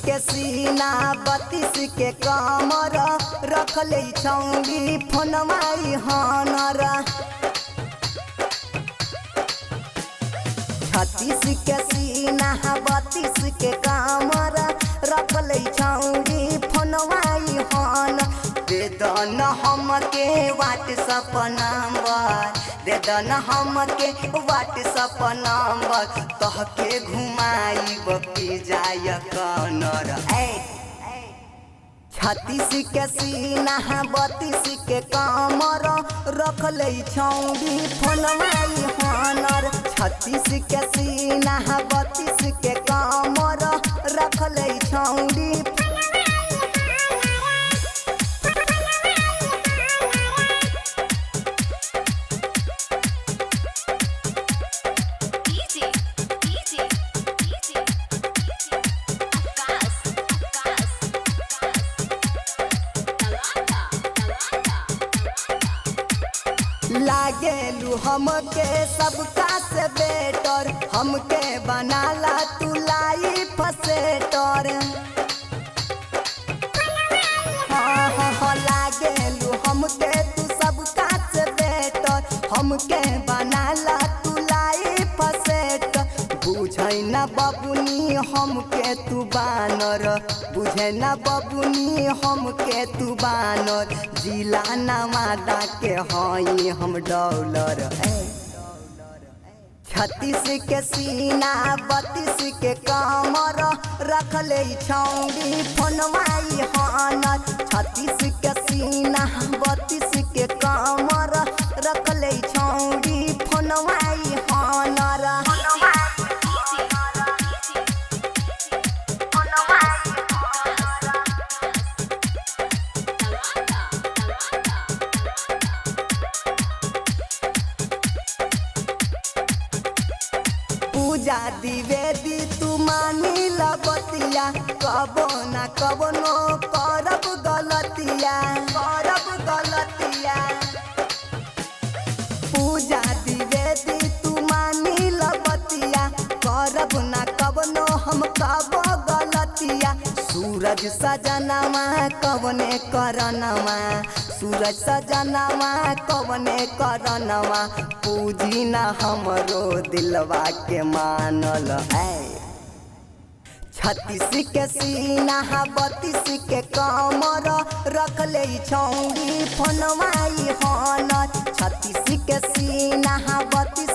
के सीना 32 के कमर रख ले छौंगी फोनवाई हनर 36 के सीना 32 के कमर रख ले छौंगी फोनवाई हन दे दन हमके व्हाट्सएप नंबर दे दन हमके व्हाट्सएप नंबर तहके घुमाइब की जाय कनर 36 के सीना 32 के कमर रख ले छौंगी फोनवाई हनर 36 के सीना 32 के कमर रख ले छौंगी लागेलू हमके सबका से बेटर हमके बनाला तू लाइफ सेटर हाँ लागेलू हमके तू सबका से बेटर हमके बनाला तू लाइफ सेटर बुझै ना बबुनी हमके तू बानर बुझे ना बबुनी हमके तू बानर जिला नवादा के हई हम डॉलर 36 के सीना 32 के कमर रख ले छौंगी फोनवाई हनर 36 के सीना 32 के कमर रख ले छौंगी फोनवाई हनर पूजा द्विवेदी तू मानी लगतिया कबो ना कबनो करब गलतिया पूजा द्विवेदी तू मानी लगतिया करब ना कबनो हम कबो गलतिया सूरज सजनवा कवने करनवा सूरज सजनवा कवने करनवा पूजी ना हमरो दिलवा के मानल 36 के सीना 32 के कमर रख ले छौंगी फोनवाई हनर 36 के सीना 32